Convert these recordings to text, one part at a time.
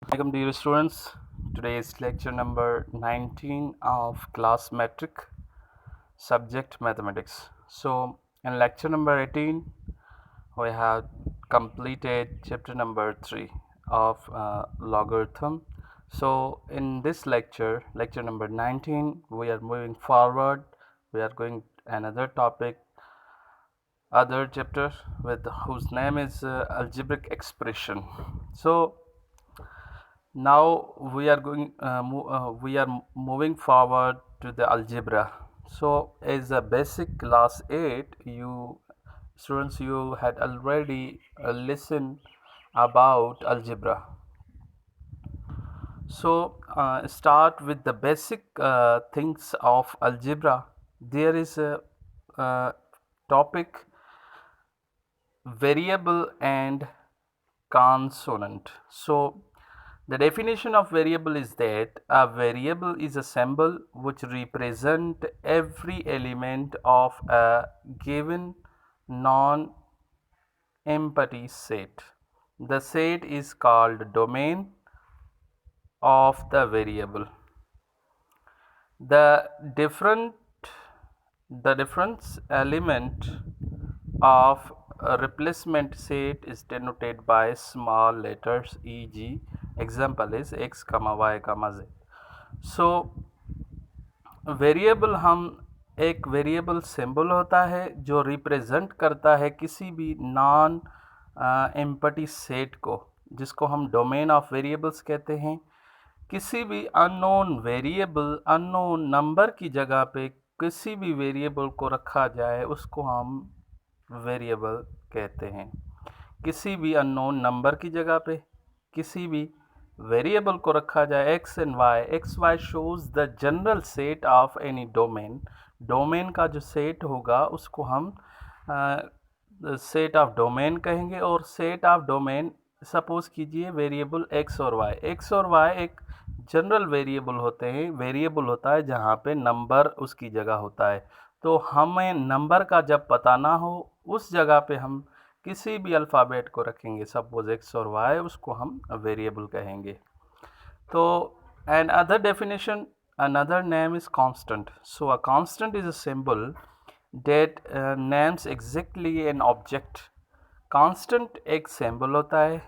Welcome dear students. Today is lecture number 19 of class metric subject mathematics. So in lecture number 18 we have completed chapter number 3 of logarithm. So in this lecture number 19, we are moving forward. We are going another topic, other chapter with whose name is algebraic expression. So now we are moving forward to the algebra. So as a basic class 8, you students, you had already listened about algebra. So start with the basic things of algebra. There is a topic, variable and consonant. So the definition of variable is that a variable is a symbol which represent every element of a given non-empty set. The set is called domain of the variable. The difference element of a replacement set is denoted by small letters, e.g. example is x, y, z. So variable हम एक variable symbol होता है जो represent करता है किसी भी non empty set को, जिसको हम डोमेन ऑफ वेरिएबल्स कहते हैं. किसी भी अननोन वेरिएबल, अननोन नंबर की जगह पे किसी भी वेरिएबल को रखा जाए उसको हम वेरिएबल कहते हैं. किसी भी अननोन नंबर की जगह पे किसी भी वेरिएबल को रखा जाए X and Y. X Y shows the general set of any domain. Domain का जो सेट होगा उसको हम सेट ऑफ डोमेन कहेंगे. और सेट ऑफ डोमेन सपोज कीजिए वेरिएबल एक्स और वाई. एक्स और वाई एक जनरल वेरिएबल होते हैं. वेरिएबल होता है जहाँ पे नंबर उसकी जगह होता है. तो हमें नंबर का जब पता ना हो उस जगह पे हम किसी भी अल्फ़ाबेट को रखेंगे, सपोज एक्स और वाई, उसको हम वेरिएबल कहेंगे. तो and other definition, another name is constant. So a constant is a symbol that names exactly an object. constant एक सिंबल होता है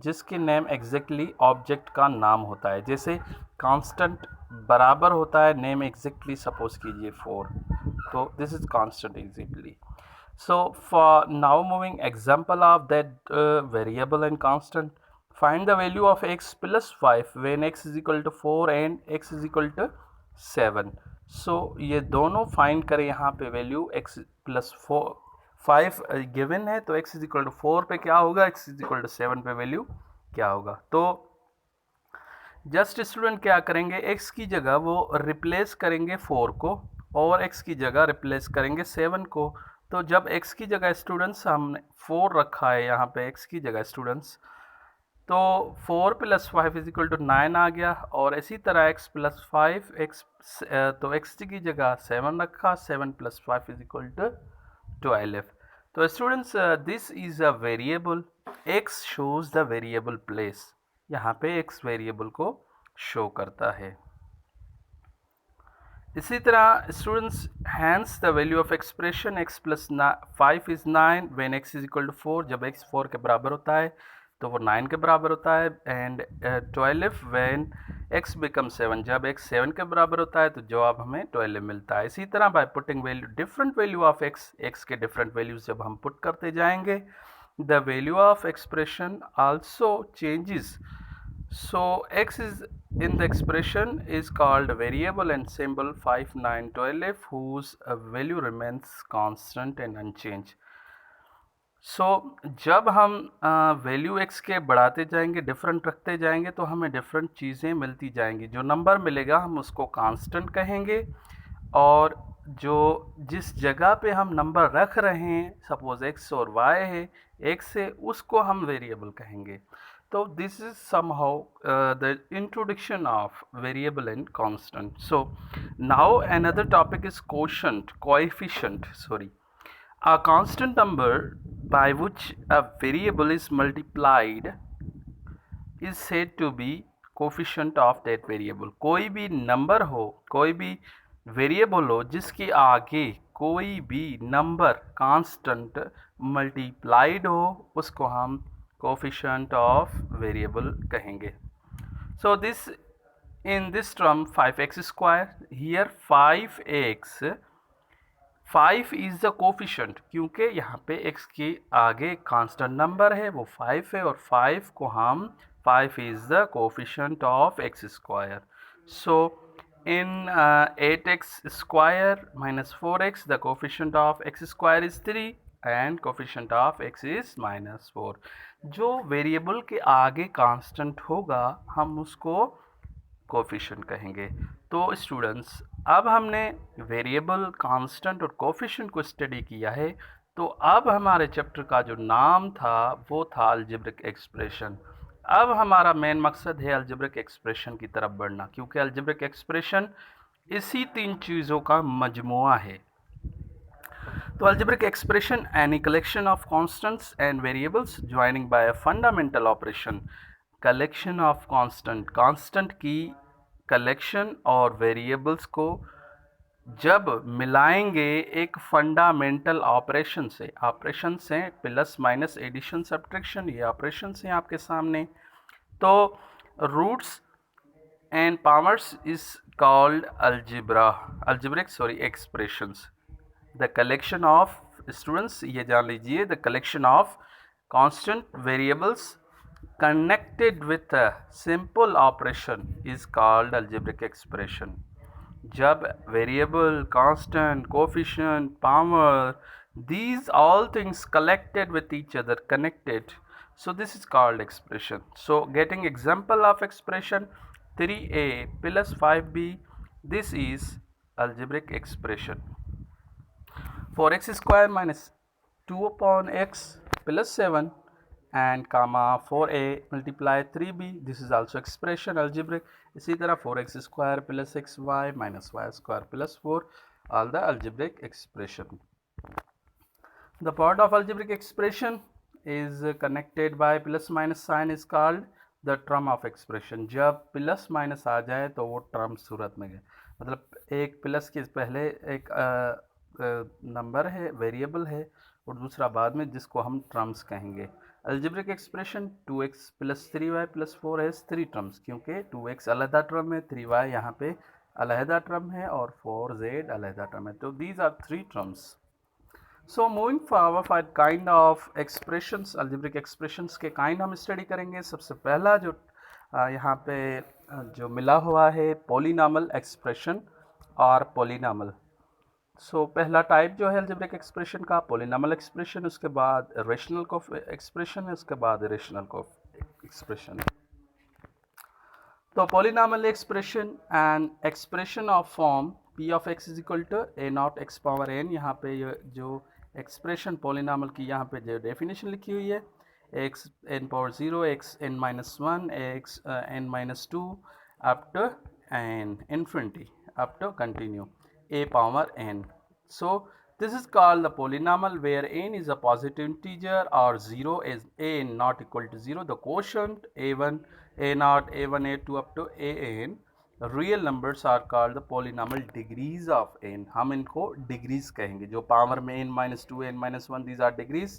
जिसके नेम एग्जैक्टली ऑब्जेक्ट का नाम होता है. जैसे कांस्टेंट बराबर होता है नेम एग्जैक्टली, सपोज कीजिए 4. तो this is constant exactly. So for now moving example of that variable and constant, find the value of x plus 5 when x is equal to 4 and x is equal to 7. So ये दोनों find करें. यहाँ पे value x plus 5 given है, तो x is equal to 4 पे क्या होगा, x is equal to 7 पे वैल्यू क्या होगा. तो जस्ट स्टूडेंट क्या करेंगे, x की जगह वो रिप्लेस करेंगे 4 को और x की जगह रिप्लेस करेंगे 7 को. तो जब x की जगह स्टूडेंट्स हमने 4 रखा है यहाँ पे x की जगह स्टूडेंट्स, तो 4 प्लस 5 इज इक्वल टू 9 आ गया. और इसी तरह x प्लस 5 तो x की जगह 7 रखा, 7 प्लस 5 इज इक्वल टू 12. तो students this is a variable. x shows the variable place. यहाँ पे x वेरिएबल को शो करता है. इसी तरह students, hence the value of expression x plus 5 is 9 when x is equal to 4. जब x 4 के बराबर होता है तो वो 9 के बराबर होता है. And 12 when x become 7. जब x 7 के बराबर होता है तो जवाब हमें 12 मिलता है. इसी तरह by putting value different value of x के डिफरेंट वैल्यूज जब हम पुट करते जाएंगे, the value of expression also changes. So x is in the expression is called variable and symbol 5, 9, 12 whose value remains constant and unchanged. So जब हम value x के बढ़ाते जाएंगे, डिफरेंट रखते जाएंगे, तो हमें डिफरेंट चीज़ें मिलती जाएंगी. जो नंबर मिलेगा हम उसको कांस्टेंट कहेंगे, और जो जिस जगह पे हम नंबर रख रहे हैं, सपोज x और y है, x है, उसको हम वेरिएबल कहेंगे. So this is somehow the introduction of variable and constant. So now another topic is coefficient. A constant number by which a variable is multiplied is said to be coefficient of that variable. कोई भी number हो, कोई भी variable हो जिसके आगे कोई भी नंबर कांस्टेंट मल्टीप्लाइड हो, उसको हम कोफिशिएंट ऑफ वेरिएबल कहेंगे। So this in this term 5x square, here 5x, 5 is the coefficient क्योंकि यहाँ पे x के आगे कांस्टेंट नंबर है वो 5 है, और 5 को हम 5 is the coefficient of x square. So in 8x square minus 4x, the coefficient of x square is 3 and coefficient of x is minus 4. जो वेरिएबल के आगे कांस्टेंट होगा हम उसको कोफिशिएंट कहेंगे। तो स्टूडेंट्स, अब हमने वेरिएबल, कांस्टेंट और कोफिशिएंट को स्टडी किया है, तो अब हमारे चैप्टर का जो नाम था वो था अलजेब्रिक एक्सप्रेशन। अब हमारा मेन मकसद है अलजेब्रिक एक्सप्रेशन की तरफ बढ़ना, क्योंकि अलजेब्रिक एक्सप्रेशन इसी तीन चीज़ों का मजमुआ है। तो algebraic expression any collection of constants and variables joining by a fundamental operation। Collection of constant, constant की कलेक्शन और वेरिएबल्स को जब मिलाएंगे एक फंडामेंटल ऑपरेशन से, ऑपरेशन से प्लस माइनस एडिशन सब्ट्रैक्शन, ये ऑपरेशन हैं आपके सामने। तो roots and powers is called algebraic expressions. The collection of, students ये जान लीजिए, the collection of constant variables connected with a simple operation is called algebraic expression। जब variable, constant, coefficient, power, these all things collected with each other, connected, so this is called expression। So getting example of expression 3a plus 5b, this is algebraic expression। For x square minus 2 upon x plus 7 and comma 4a multiply 3b, this is also expression algebraic। इसी तरह 4x square plus xy minus y square plus 4, all the algebraic expression। The part of algebraic expression is connected by plus minus sign is called the term of expression। जब plus minus आ जाए तो वो term सूरत में है, मतलब एक plus के पहले एक नंबर है, वेरिएबल है, और दूसरा बाद में, जिसको हम टर्म्स कहेंगे। Algebraic expression 2x plus 3y plus 4 है 3 टर्म्स, क्योंकि 2x अलहदा टर्म है, 3y यहाँ पे अलहदा टर्म है, और 4z अलहदा टर्म है। तो these are 3 terms. So moving forward kind of expressions, algebraic expressions के काइंड हम स्टडी करेंगे। सबसे पहला जो यहाँ पे जो मिला हुआ है पॉलिनॉमियल एक्सप्रेशन और पॉलिनॉमियल। सो पहला टाइप जो है अलजेब्रिक एक्सप्रेशन का पॉलिनॉमियल एक्सप्रेशन, उसके बाद रेशनल को एक्सप्रेशन है, उसके बाद रेशनल को एक्सप्रेशन। तो polynomial expression and expression of form p of x is equal to a not x power n। यहाँ पे जो एक्सप्रेशन पॉलिनॉमियल की यहाँ पे जो डेफिनेशन लिखी हुई है, x n power 0, x n minus 1, x n minus 2 up to n infinity, up to continue a power n। So this is called the polynomial where n is a positive integer or 0 is a n not equal to 0, the quotient a1, a0, a1, a2 up to an real numbers are called the polynomial degrees of n। हम इनको degrees कहेंगे, जो power में n minus 2, n minus 1, these are degrees।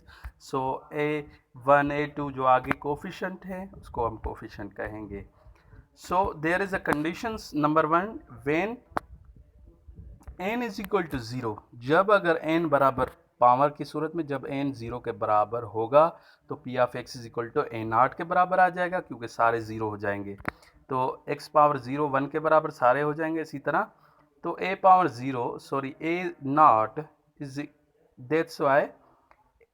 so a1, a2 जो आगे coefficient है उसको हम कोफिशिएंट कहेंगे। So there is a conditions number 1 when n is equal to 0, जब अगर n बराबर पावर की सूरत में जब n 0 के बराबर होगा तो p of x is equal to a not के बराबर आ जाएगा, क्योंकि सारे 0 हो जाएंगे। तो x पावर 0 1 के बराबर सारे हो जाएंगे। इसी तरह तो a power 0 sorry a not is, that's why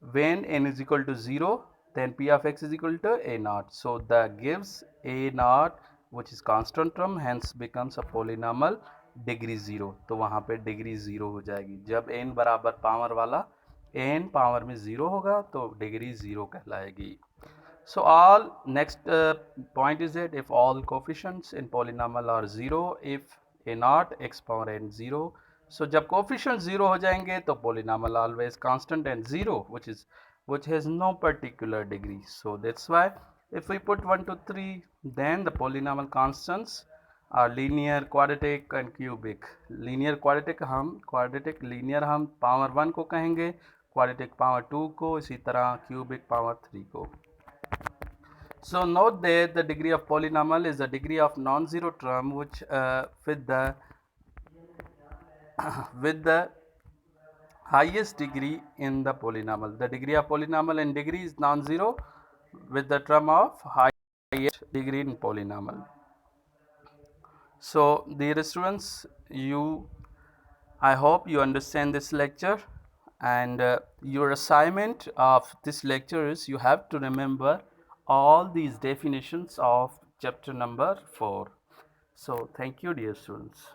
when n is equal to 0 then p of x is equal to a naught, so that gives a naught which is constant term, hence becomes a polynomial degree 0। तो वहाँ पे degree 0 हो जाएगी जब n बराबर power वाला n power में 0 होगा तो डिग्री 0 कहलाएगी। So all next point is that if all coefficients in polynomial are 0, if a naught x power n 0, so जब coefficient 0 हो जाएंगे तो polynomial always constant and 0 which has no particular degree, so that's why If we put 1 to 3, then the polynomial constants are linear, quadratic and cubic. Linear quadratic हम power 1 को कहेंगे, quadratic power 2 को, इसी तरह cubic power 3 को. So note that the degree of polynomial is the degree of non-zero term which with the with the highest degree in the polynomial. The degree of polynomial in degree is non-zero with the term of highest degree in polynomial. So dear students, I hope you understand this lecture, and your assignment of this lecture is you have to remember all these definitions of chapter number 4. So thank you dear students.